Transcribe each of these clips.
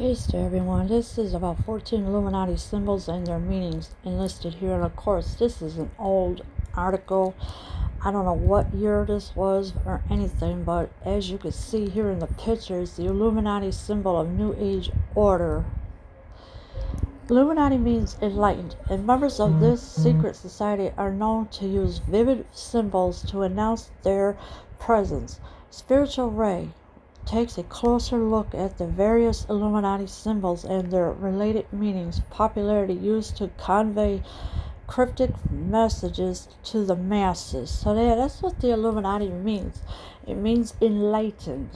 Peace to everyone. This is about 14 Illuminati symbols and their meanings enlisted here. And of course, this is an old article. I don't know what year this was or anything, but as you can see here in the pictures, the Illuminati symbol of New Age order. Illuminati means enlightened, and members of this secret society are known to use vivid symbols to announce their presence. Spiritual Ray takes a closer look at the various Illuminati symbols and their related meanings, popularity used to convey cryptic messages to the masses. So that's what the Illuminati means. It means enlightened.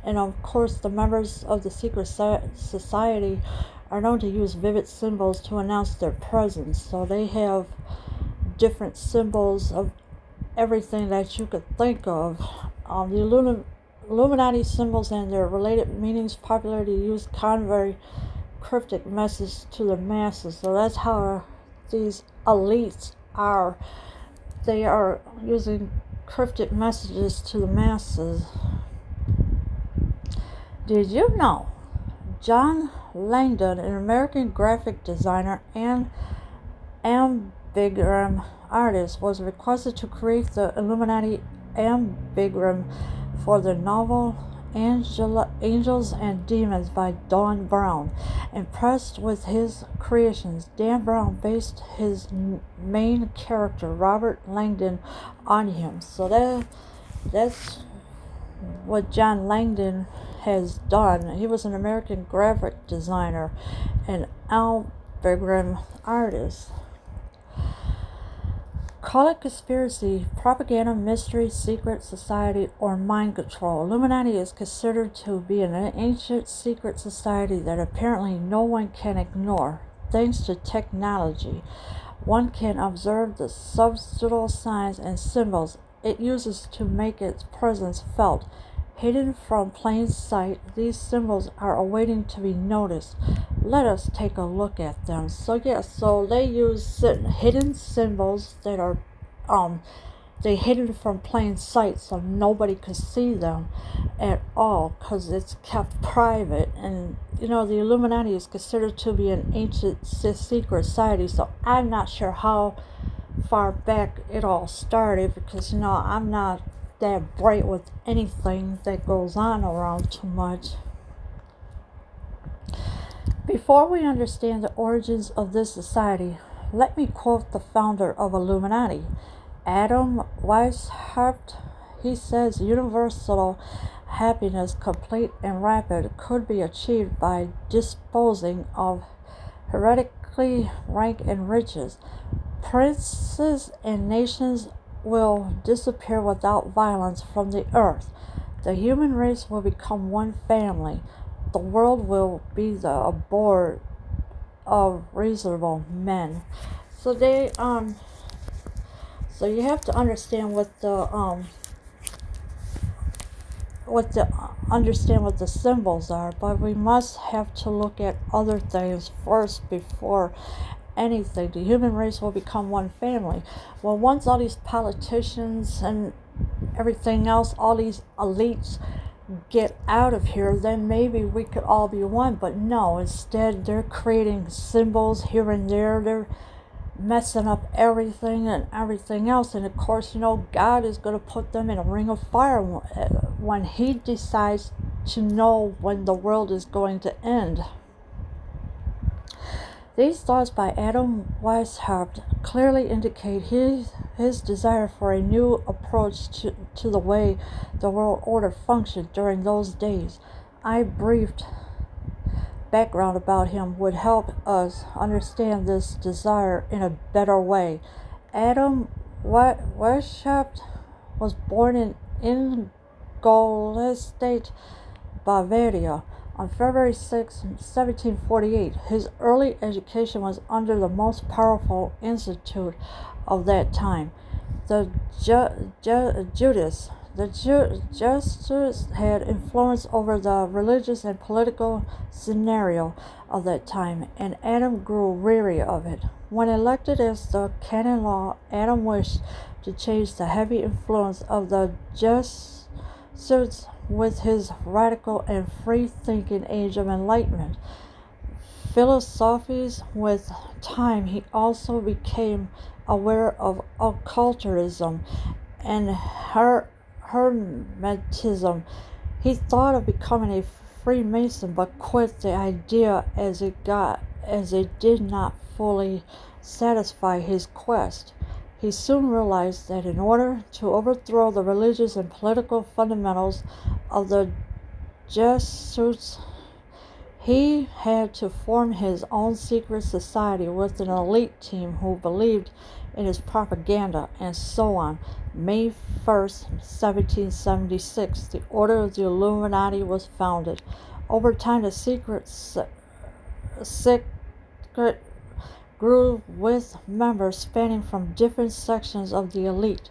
And of course, the members of the secret society are known to use vivid symbols to announce their presence. So they have different symbols of everything that you could think of. The Illuminati symbols and their related meanings, popularity used convey cryptic messages to the masses. So that's how these elites are. They are using cryptic messages to the masses. Did you know John Langdon, an American graphic designer and ambigram artist, was requested to create the Illuminati ambigram for the novel Angels and Demons by Dan Brown. Impressed with his creations, Dan Brown based his main character, Robert Langdon, on him. So that's what John Langdon has done. He was an American graphic designer and algorithm artist. Call it conspiracy, propaganda, mystery, secret society, or mind control. Illuminati is considered to be an ancient secret society that apparently no one can ignore. Thanks to technology, one can observe the subtle signs and symbols it uses to make its presence felt. Hidden from plain sight, these symbols are awaiting to be noticed. Let us take a look at them. So they use hidden symbols that are they hidden from plain sight, so nobody could see them at all because it's kept private. And the Illuminati is considered to be an ancient secret society, so I'm not sure how far back it all started, because I'm not that bright with anything that goes on around too much. Before we understand the origins of this society, let me quote the founder of Illuminati, Adam Weishaupt. He says universal happiness, complete and rapid, could be achieved by disposing of hereditary rank and riches. Princes and nations will disappear without violence from the earth. The human race will become one family. The world will be the abode of reasonable men. So so you have to understand what the symbols are, but we must have to look at other things first before anything. The human race will become one family. Well, once all these politicians and everything else, all these elites get out of here, then maybe we could all be one. But no, instead they're creating symbols here and there. They're messing up everything and everything else. And of course, God is going to put them in a ring of fire when he decides to know when the world is going to end. These thoughts by Adam Weishaupt clearly indicate his desire for a new approach to the way the world order functioned during those days. I briefed background about him would help us understand this desire in a better way. Adam Weishaupt was born in Ingolstadt, Bavaria, on February 6, 1748. His early education was under the most powerful institute of that time, the Jesuits. The Jesuits had influence over the religious and political scenario of that time, and Adam grew weary of it. When elected as the canon law, Adam wished to change the heavy influence of the Jesuits with his radical and free-thinking age of enlightenment. Philosophies with time, he also became aware of occultism and Hermetism. He thought of becoming a Freemason, but quit the idea as it did not fully satisfy his quest. He soon realized that in order to overthrow the religious and political fundamentals of the Jesuits, he had to form his own secret society with an elite team who believed in his propaganda, and so on. May 1st, 1776, the Order of the Illuminati was founded. Over time, the secret grew with members spanning from different sections of the elite.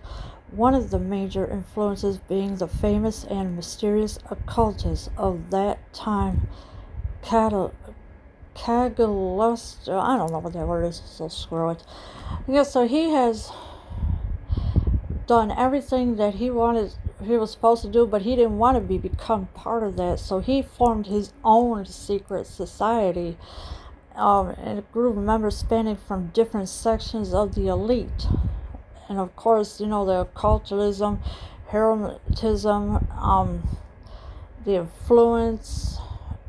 One of the major influences being the famous and mysterious occultists of that time, Cagliostro. I don't know what that word is, so screw it. Yeah, so he has done everything that he was supposed to do, but he didn't want to become part of that, so he formed his own secret society, and a group of members spanning from different sections of the elite. And of course, the occultism, hermetism, the influence,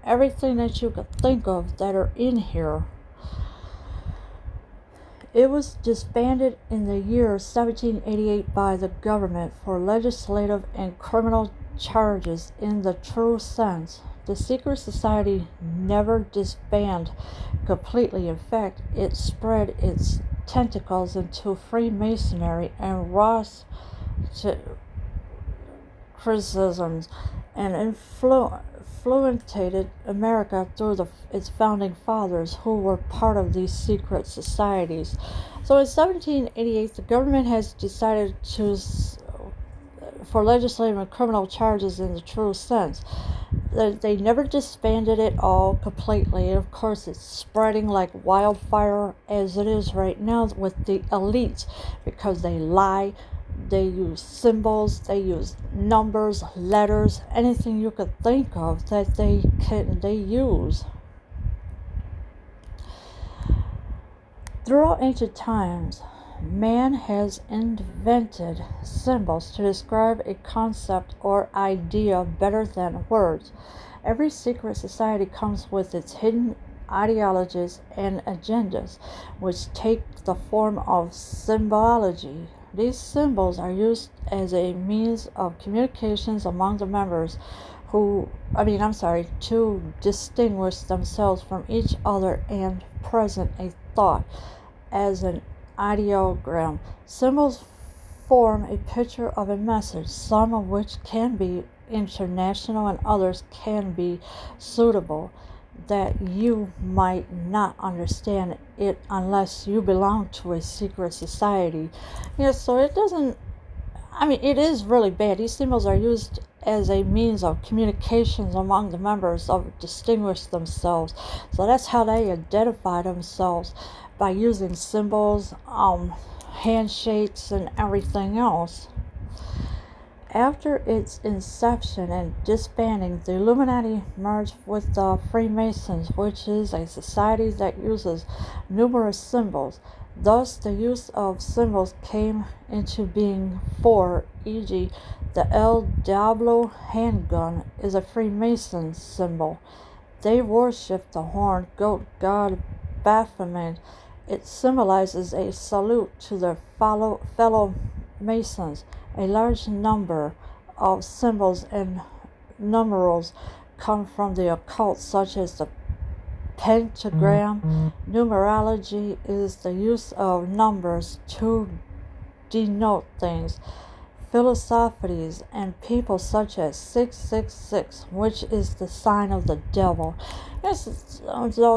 everything that you could think of that are in here. It was disbanded in the year 1788 by the government for legislative and criminal charges in the true sense. The secret society never disbanded completely. In fact, it spread its tentacles into Freemasonry and Rosicrucianism and influenced America through its founding fathers, who were part of these secret societies. So in 1788, the government has decided for legislative and criminal charges in the true sense. They never disbanded it all completely. Of course, it's spreading like wildfire as it is right now with the elites, because they lie. They use symbols, they use numbers, letters, anything you could think of that they use. Throughout ancient times, man has invented symbols to describe a concept or idea better than words. Every secret society comes with its hidden ideologies and agendas, which take the form of symbology. These symbols are used as a means of communications among the members to distinguish themselves from each other and present a thought as an ideogram. Symbols form a picture of a message, some of which can be international and others can be suitable, that you might not understand it unless you belong to a secret society. So it is really bad. These symbols are used as a means of communications among the members of distinguish themselves. So that's how they identify themselves, by using symbols, handshakes, and everything else. After its inception and disbanding, the Illuminati merged with the Freemasons, which is a society that uses numerous symbols. Thus, the use of symbols came into being for, e.g., the El Diablo handgun is a Freemason symbol. They worship the horned goat god Baphomet. It symbolizes a salute to their fellow Masons. A large number of symbols and numerals come from the occult, such as the pentagram. Numerology is the use of numbers to denote things. Philosophies and people such as 666, which is the sign of the devil. So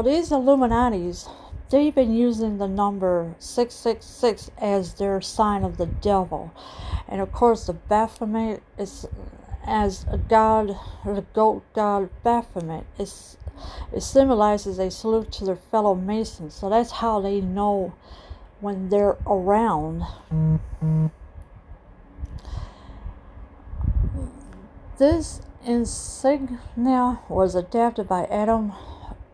these Illuminatis, they've been using the number 666 as their sign of the devil. And of course, the Baphomet is as a god, the goat god Baphomet. It symbolizes a salute to their fellow Masons. So that's how they know when they're around. This insignia was adapted by Adam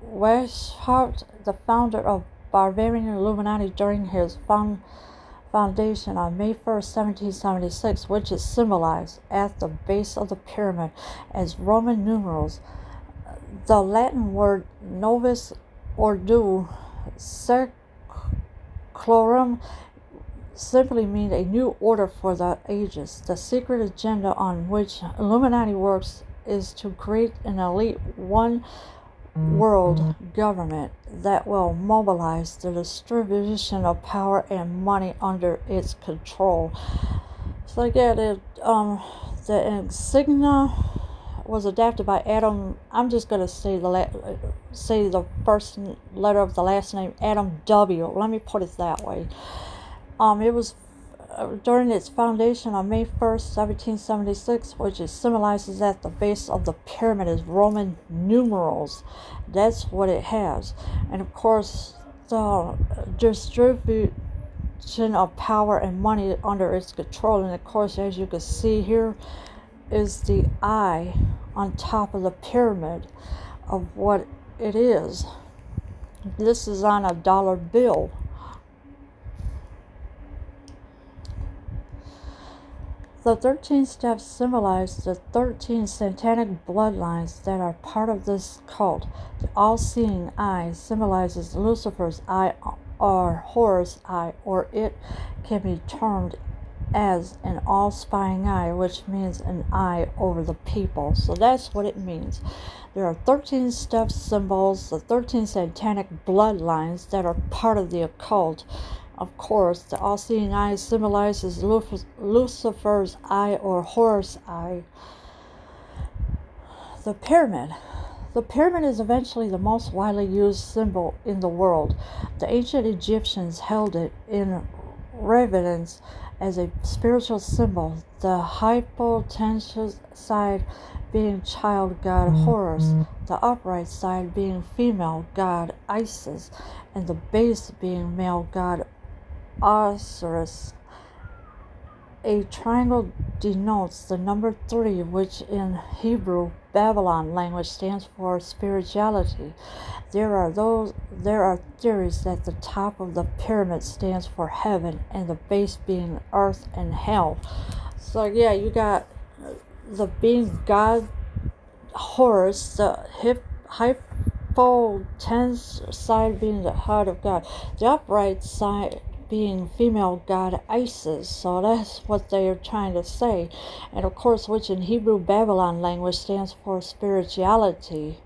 Weishaupt, the founder of Bavarian Illuminati, during his foundation on May 1st, 1776, which is symbolized at the base of the pyramid as Roman numerals. The Latin word novus ordo seclorum simply means a new order for the ages. The secret agenda on which Illuminati works is to create an elite one world government that will mobilize the distribution of power and money under its control. So again, the insignia was adapted by Adam. I'm just going to say the first letter of the last name, Adam W. Let me put it that way. It was during its foundation on May 1st, 1776, which it symbolizes at the base of the pyramid is Roman numerals. That's what it has. And of course, the distribution of power and money under its control. And of course, as you can see here, is the eye on top of the pyramid of what it is. This is on a dollar bill. The 13 steps symbolize the 13 satanic bloodlines that are part of this cult. The all-seeing eye symbolizes Lucifer's eye or Horus' eye, or it can be termed as an all-spying eye, which means an eye over the people. So that's what it means. There are 13 step symbols, the 13 satanic bloodlines that are part of the occult. Of course, the all-seeing eye symbolizes Lucifer's eye or Horus' eye. The pyramid. The pyramid is eventually the most widely used symbol in the world. The ancient Egyptians held it in reverence as a spiritual symbol, the hypotenuse side being child god Horus, the upright side being female god Isis, and the base being male god Osiris. A triangle denotes the number 3, which in Hebrew Babylon language stands for spirituality. There are theories that the top of the pyramid stands for heaven and the base being earth and hell. So yeah, you got the being god Horus, the hypotenuse side being the heart of God, the upright side being female god Isis. So that's what they are trying to say. And of course, which in Hebrew Babylon language stands for spirituality.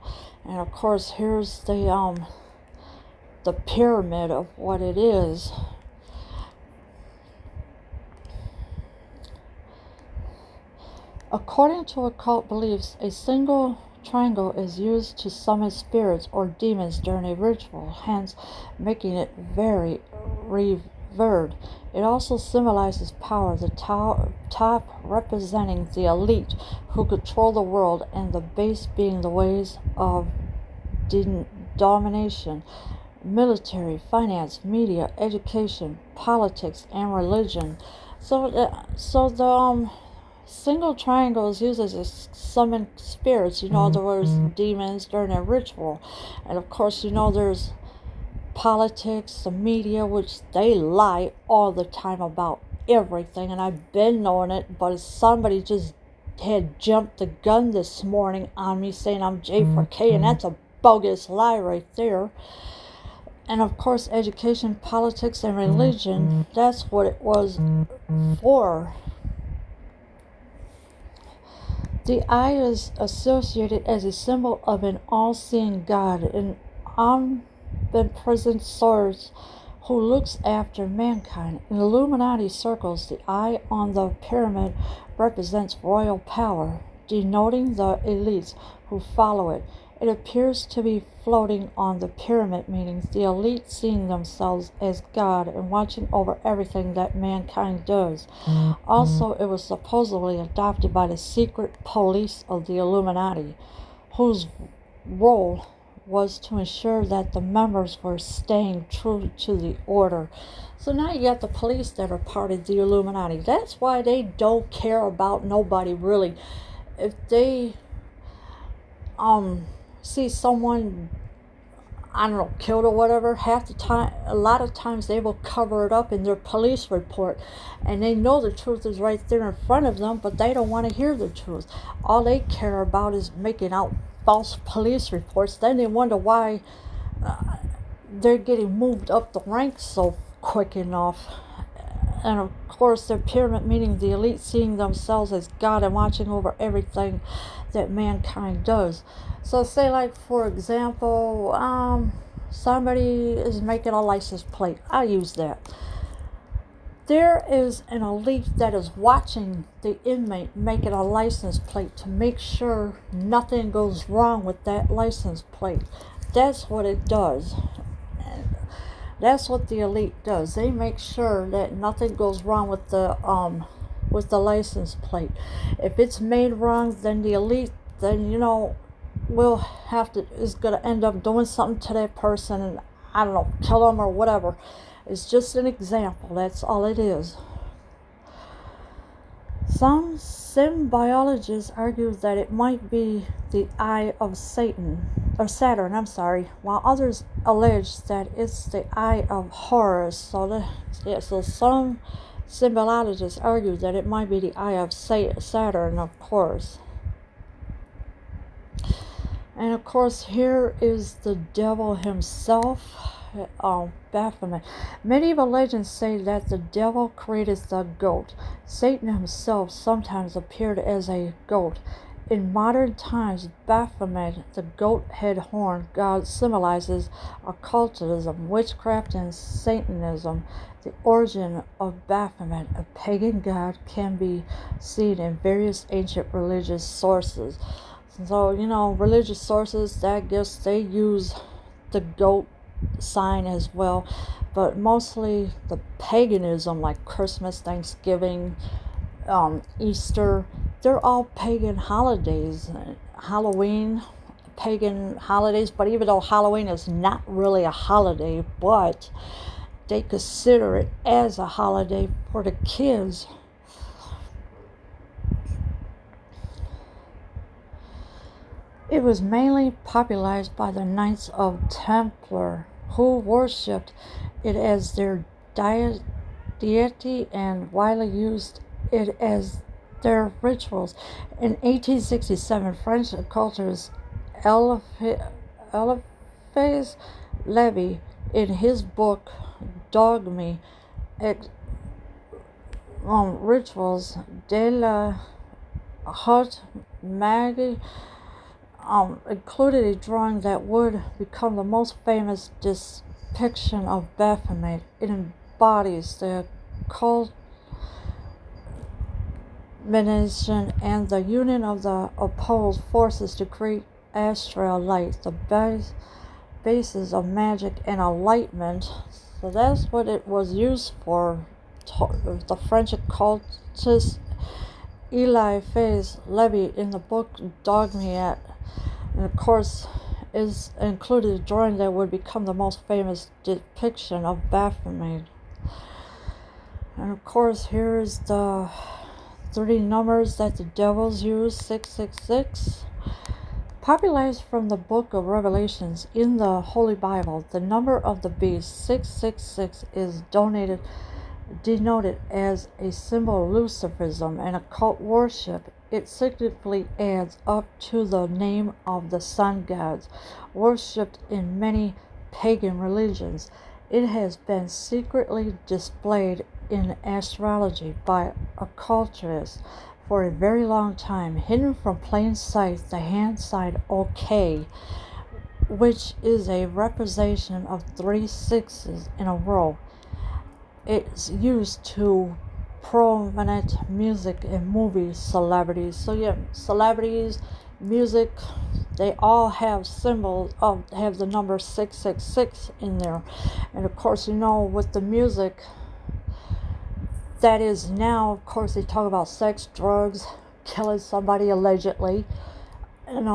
And of course, here's the pyramid of what it is. According to occult beliefs, a single triangle is used to summon spirits or demons during a ritual, hence making it very revered. It also symbolizes power, the top representing the elite who control the world, and the base being the ways of domination, military, finance, media, education, politics, and religion. So the single triangle is used as a summon spirits, in other words, demons during a ritual. And of course, there's politics, the media, which they lie all the time about everything, and I've been knowing it, but somebody just had jumped the gun this morning on me saying I'm J4K, and that's a bogus lie right there. And of course, education, politics, and religion, that's what it was for. The eye is associated as a symbol of an all-seeing God, an omnipresent source who looks after mankind. In Illuminati circles, the eye on the pyramid represents royal power, denoting the elites who follow it. It appears to be floating on the pyramid, meaning the elite seeing themselves as God and watching over everything that mankind does. Also, it was supposedly adopted by the secret police of the Illuminati, whose role was to ensure that the members were staying true to the order. So now you got the police that are part of the Illuminati. That's why they don't care about nobody, really. If they see someone, I don't know, killed or whatever, half the time, a lot of times they will cover it up in their police report, and they know the truth is right there in front of them, but they don't want to hear the truth. All they care about is making out false police reports. Then they wonder why they're getting moved up the ranks so quick enough. And of course, their pyramid, meaning the elite, seeing themselves as God and watching over everything that mankind does. So say, like, for example, somebody is making a license plate. I'll use that. There is an elite that is watching the inmate making a license plate to make sure nothing goes wrong with that license plate. That's what it does. That's what the elite does. They make sure that nothing goes wrong with the license plate. If it's made wrong, then the elite, then is gonna end up doing something to that person, and I don't know, kill them or whatever. It's just an example. That's all it is. Some symbiologists argue that it might be the eye of Saturn, while others allege that it's the eye of Horus. So some symbiologists argue that it might be the eye of Saturn, of course. And of course, here is the devil himself, Baphomet. Medieval legends say that the devil created the goat. Satan himself sometimes appeared as a goat. In modern times, Baphomet, the goat-head horn god, symbolizes occultism, witchcraft, and Satanism. The origin of Baphomet, a pagan god, can be seen in various ancient religious sources. So, religious sources, I guess they use the goat sign as well, but mostly the paganism, like Christmas, Thanksgiving, Easter, they're all pagan holidays. Halloween, pagan holidays, but even though Halloween is not really a holiday, but they consider it as a holiday for the kids. It was mainly popularized by the Knights of Templar, who worshipped it as their deity and widely used it as their rituals. In 1867, French occultist Eliphas Levi, in his book Dogme, Rituals de la Haute Magie, included a drawing that would become the most famous depiction of Baphomet. It embodies the culmination and the union of the opposed forces to create astral light, the basis of magic and enlightenment. So that's what it was used for. The French occultist Eliphas Levi, in the book Dogme, and of course is included a drawing that would become the most famous depiction of Baphomet. And of course, here is the 3 numbers that the devils use: 666. Popularized from the book of Revelations in the Holy Bible, the number of the beast, 666, is denoted as a symbol of Luciferism and occult worship. It significantly adds up to the name of the sun gods, worshipped in many pagan religions. It has been secretly displayed in astrology by occultists for a very long time, hidden from plain sight. The hand sign OK, which is a representation of 3 sixes in a row. It's used to prominent music and movie celebrities. So yeah, celebrities, music, they all have have the number 666 in there. And of course, with the music that is now, of course, they talk about sex, drugs, killing somebody allegedly, and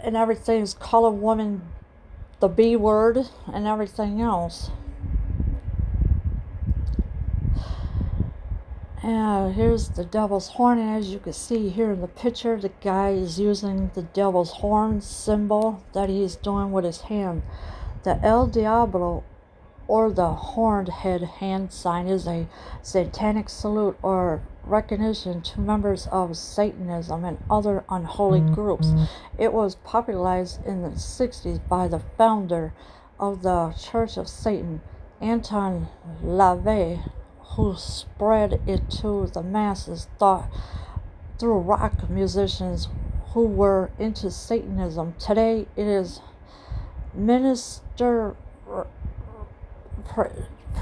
everything's calling women the B word and everything else. And here's the devil's horn, and as you can see here in the picture, the guy is using the devil's horn symbol that he's doing with his hand. The El Diablo, or the horned head hand sign, is a satanic salute or recognition to members of Satanism and other unholy groups. It was popularized in the 60s by the founder of the Church of Satan, Anton LaVey, who spread it to the masses through rock musicians who were into Satanism. Today it is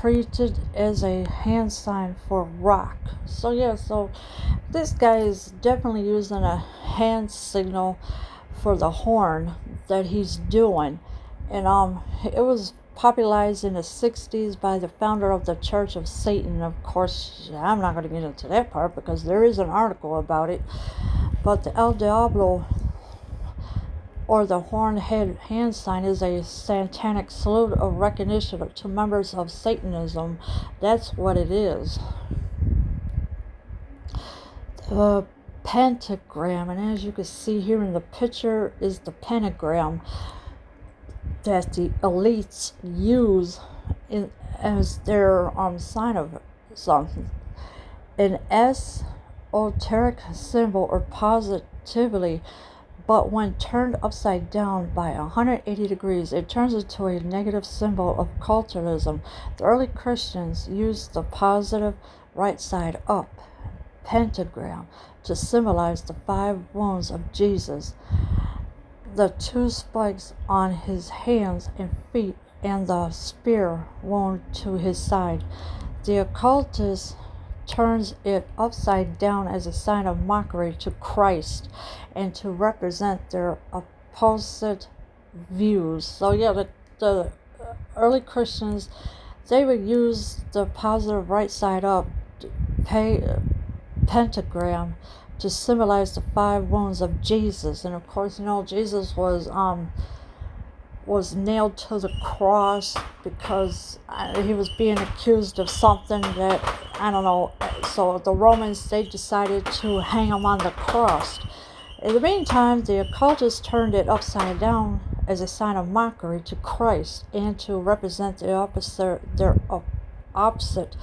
treated as a hand sign for rock. So yeah, so this guy is definitely using a hand signal for the horn that he's doing. And it was popularized in the 60s by the founder of the Church of Satan. Of course, I'm not going to get into that part because there is an article about it. But the El Diablo, or the horned head hand sign, is a satanic salute of recognition to members of Satanism. That's what it is. The pentagram, and as you can see here in the picture, is the pentagram that the elites use as their sign of something. An esoteric symbol or positively, but when turned upside down by 180 degrees, it turns into a negative symbol of cultism. The early Christians used the positive right side up pentagram to symbolize the 5 wounds of Jesus, the 2 spikes on his hands and feet, and the spear wound to his side. The occultist turns it upside down as a sign of mockery to Christ and to represent their opposite views. So yeah, the early Christians, they would use the positive right side up pentagram to symbolize the 5 wounds of Jesus. And of course, Jesus was nailed to the cross because he was being accused of something that, I don't know. So the Romans, they decided to hang him on the cross. In the meantime, the occultists turned it upside down as a sign of mockery to Christ and to represent their opposite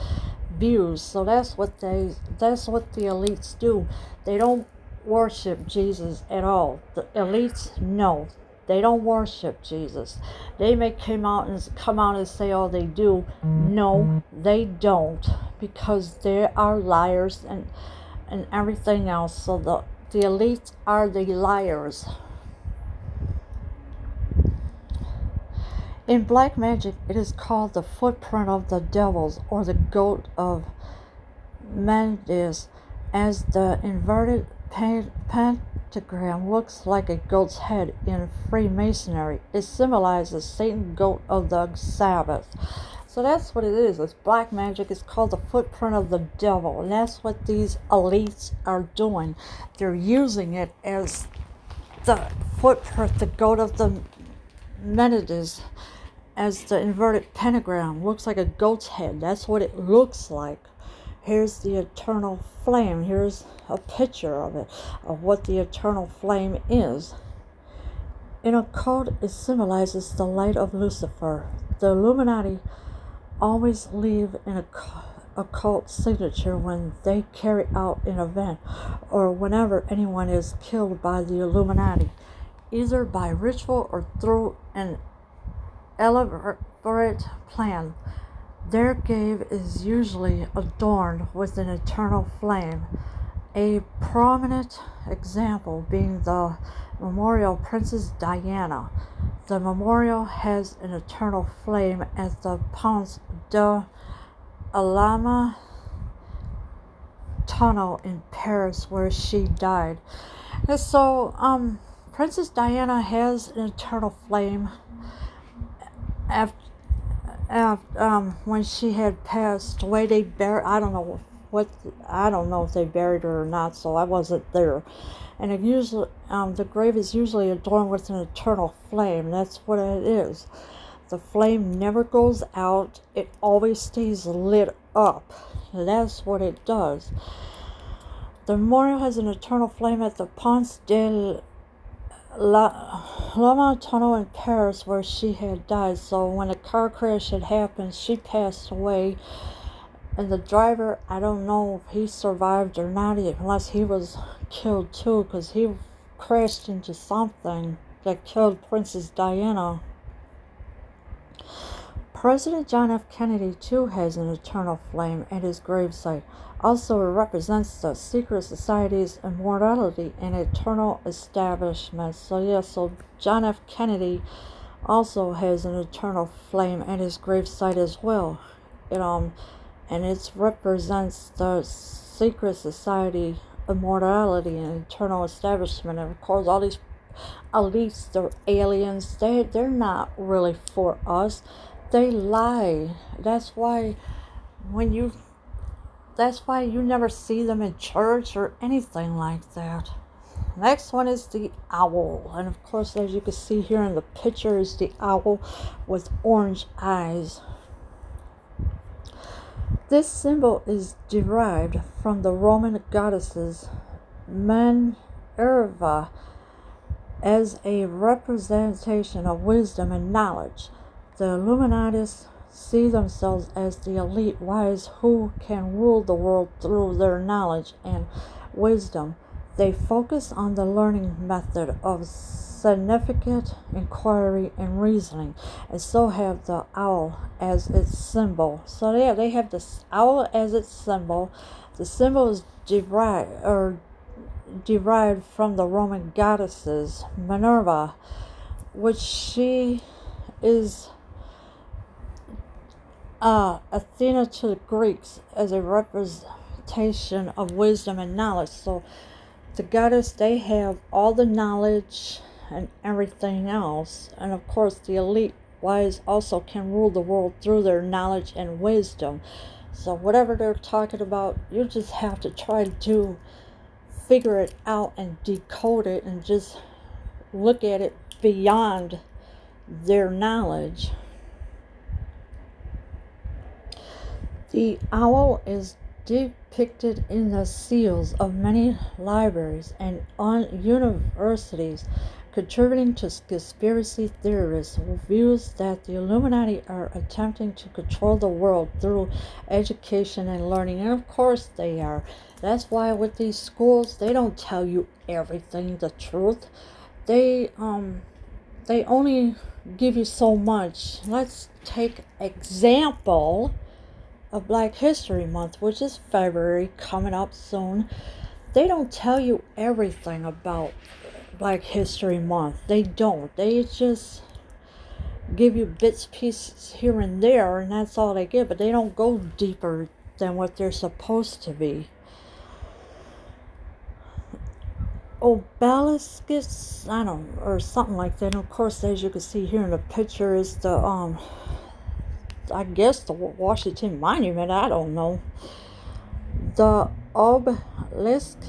views. So that's what the elites do. They don't worship Jesus at all. The elites, no, they don't worship Jesus. They may come out and say, oh, they do. No, they don't, because they are liars and everything else. So the elites are the liars. In black magic, it is called the footprint of the devils, or the goat of Mendes, as the inverted pentagram looks like a goat's head in Freemasonry. It symbolizes Satan's goat of the Sabbath. So that's what it is. It's black magic. It's called the footprint of the devil, and that's what these elites are doing. They're using it as the footprint, the goat of the Mendes, as the inverted pentagram looks like a goat's head. That's what it looks like. Here's the eternal flame. Here's a picture of it, of what the eternal flame is. In a code, it symbolizes the light of Lucifer. The Illuminati always leave an occult signature when they carry out an event, or whenever anyone is killed by the Illuminati, either by ritual or through an elaborate plan. Their grave is usually adorned with an eternal flame, a prominent example being the memorial Princess Diana. The memorial has an eternal flame at the Ponce de Alama tunnel in Paris, where she died. And so Princess Diana has an eternal flame. When she had passed away, I don't know if they buried her or not, so I wasn't there. And it usually, the grave is usually adorned with an eternal flame. That's what it is. The flame never goes out. It always stays lit up. That's what it does. The memorial has an eternal flame at the Ponce de Lama tunnel in Paris where she had died. So when the car crash had happened, she passed away. And the driver, I don't know if he survived or not, unless he was killed too, because he crashed into something that killed Princess Diana. President John F. Kennedy too has an eternal flame at his gravesite. Also, it represents the secret society's immortality and eternal establishment. So John F. Kennedy also has an eternal flame at his gravesite as well. And it represents the secret society, immortality, and eternal establishment. And of course, all these elites, they're aliens. They're not really for us. They lie. That's why you never see them in church or anything like that. Next one is the owl. And of course, as you can see here in the picture, is the owl with orange eyes. This symbol is derived from the Roman goddesses Minerva as a representation of wisdom and knowledge. The Illuminati see themselves as the elite wise who can rule the world through their knowledge and wisdom. They focus on the learning method of significant inquiry and reasoning, and so have the owl as its symbol. So they have the owl as its symbol. The symbol is derived from the Roman goddesses Minerva, which she is Athena to the Greeks as a representation of wisdom and knowledge. So the goddess, they have all the knowledge and everything else. And of course, the elite wise also can rule the world through their knowledge and wisdom. So whatever they're talking about, you just have to try to figure it out and decode it and just look at it beyond their knowledge. The owl is depicted in the seals of many libraries and on universities, contributing to conspiracy theorists who views that the Illuminati are attempting to control the world through education and learning. And of course they are. That's why with these schools, they don't tell you everything, the truth. They only give you so much. Let's take example of Black History Month, which is February, coming up soon. They don't tell you everything about Black History Month. They don't. They just give you bits, pieces here and there, and that's all they give, but they don't go deeper than what they're supposed to be. Obelisks, or something like that. And of course, as you can see here in the picture, is the I guess the Washington Monument, I don't know. The obelisks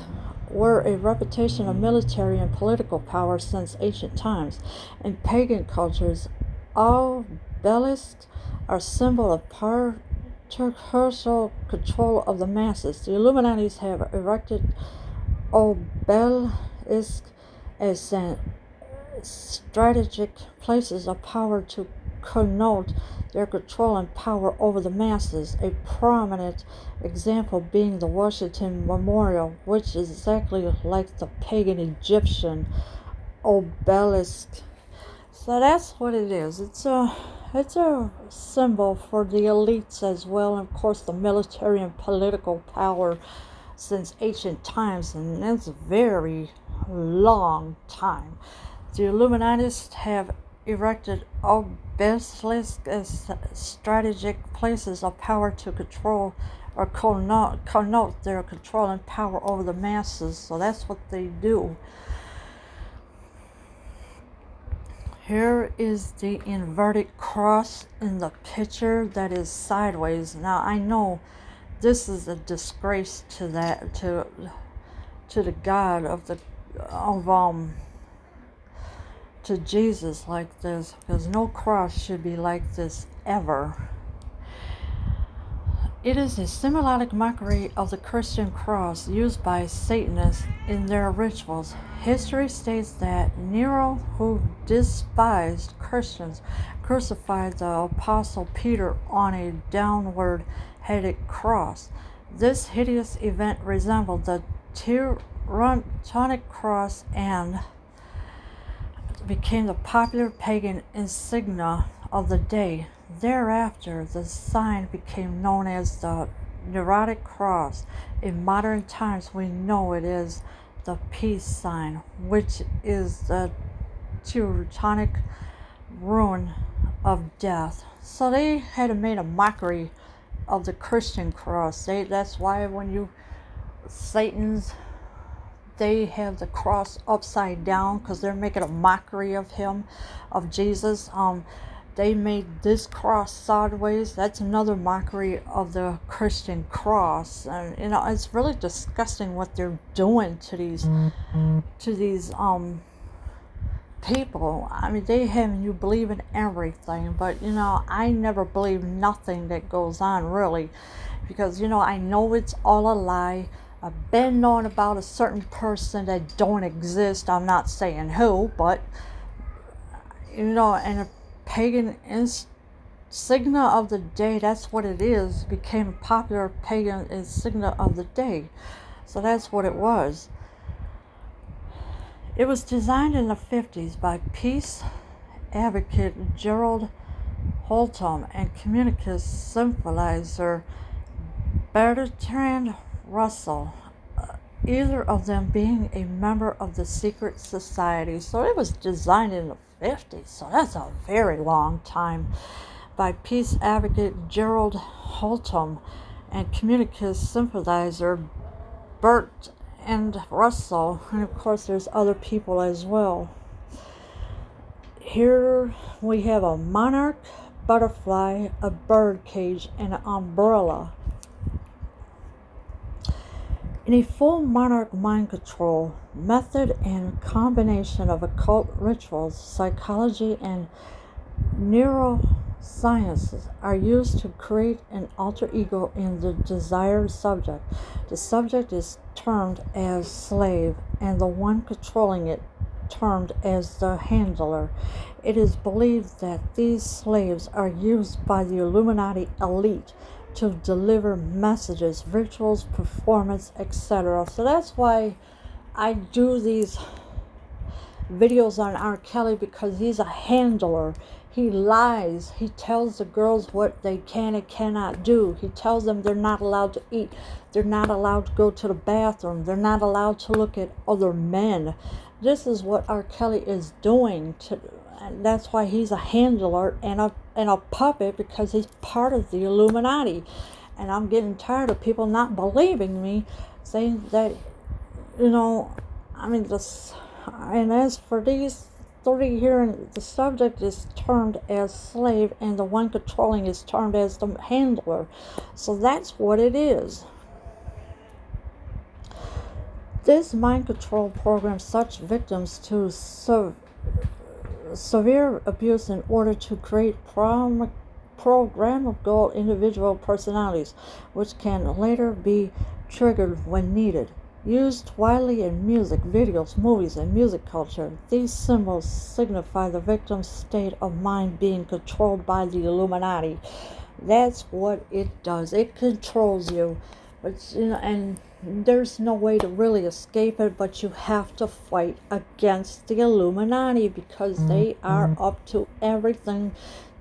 were a reputation of military and political power since ancient times. In pagan cultures, obelisks are a symbol of patriarchal control of the masses. The Illuminati have erected obelisks as strategic places of power to connote their control and power over the masses. A prominent example being the Washington Memorial, which is exactly like the pagan Egyptian obelisk. So that's what it is. It's a symbol for the elites as well, and of course the military and political power since ancient times, and that's a very long time. The Illuminati have erected obelisks as strategic places of power to control or connote their control and power over the masses. So that's what they do. Here is the inverted cross in the picture that is sideways. Now I know this is a disgrace to the God to Jesus like this, because no cross should be like this ever. It is a symbolic mockery of the Christian cross used by Satanists in their rituals. History states that Nero, who despised Christians, crucified the Apostle Peter on a downward-headed cross. This hideous event resembled the Teutonic cross and became the popular pagan insignia of the day. Thereafter, the sign became known as the Neurotic Cross. In modern times, we know it is the peace sign, which is the Teutonic rune of death. So they had made a mockery of the Christian cross. That's why when Satan's, they have the cross upside down, because they're making a mockery of him, of Jesus. They made this cross sideways. That's another mockery of the Christian cross. And it's really disgusting what they're doing to these people. I mean, they have you believe in everything, but I never believe nothing that goes on, really, because I know it's all a lie. I've been knowing about a certain person that don't exist. I'm not saying who, but and a pagan insignia of the day, that's what it is, became a popular pagan insignia of the day. So that's what it was. It was designed in the 50s by peace advocate Gerald Holtom and communicist sympathizer Bertrand Russell, either of them being a member of the secret society. So it was designed in the 50s, so that's a very long time, by peace advocate Gerald Holtom and communicist sympathizer Bert and Russell, and of course there's other people as well. Here we have a monarch, butterfly, a bird cage, and an umbrella. In a full monarch mind control method and combination of occult rituals, psychology, and neurosciences are used to create an alter ego in the desired subject. The subject is termed as slave, and the one controlling it termed as the handler. It is believed that these slaves are used by the Illuminati elite to deliver messages, rituals, performance, etc. So that's why I do these videos on R. Kelly, because he's a handler. He lies. He tells the girls what they can and cannot do. He tells them they're not allowed to eat. They're not allowed to go to the bathroom. They're not allowed to look at other men. This is what R. Kelly is doing and that's why he's a handler and a puppet, because he's part of the Illuminati. And I'm getting tired of people not believing me, saying that, this. And as for these three here, the subject is termed as slave, and the one controlling is termed as the handler. So that's what it is. This mind control programs such victims to severe abuse in order to create programmable individual personalities, which can later be triggered when needed. Used widely in music, videos, movies, and music culture, these symbols signify the victim's state of mind being controlled by the Illuminati. That's what it does. It controls you. But, and there's no way to really escape it, but you have to fight against the Illuminati, because they are up to everything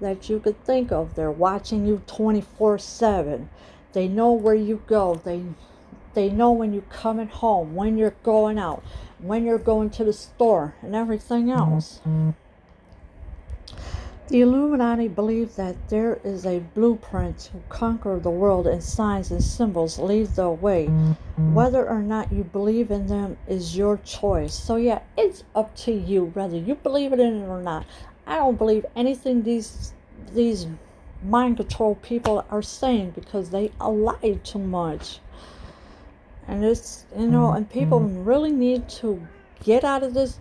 that you could think of. They're watching you 24/7. They know where you go. They know when you're coming home, when you're going out, when you're going to the store, and everything else. The Illuminati believe that there is a blueprint to conquer the world, and signs and symbols lead the way. Whether or not you believe in them is your choice. So yeah, it's up to you whether you believe in it or not. I don't believe anything these mind control people are saying, because they lie too much. And it's, and people really need to get out of this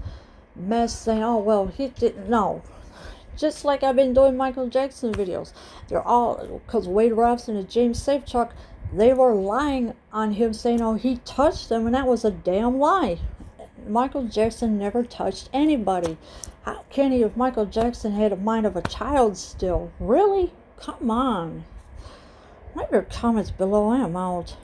mess saying, oh, well, he didn't know. Just like I've been doing Michael Jackson videos. They're all, because Wade Robson and James Safechuck, they were lying on him saying, oh, he touched them, and that was a damn lie. Michael Jackson never touched anybody. How can he if Michael Jackson had a mind of a child still? Really? Come on. Write your comments below. I am out.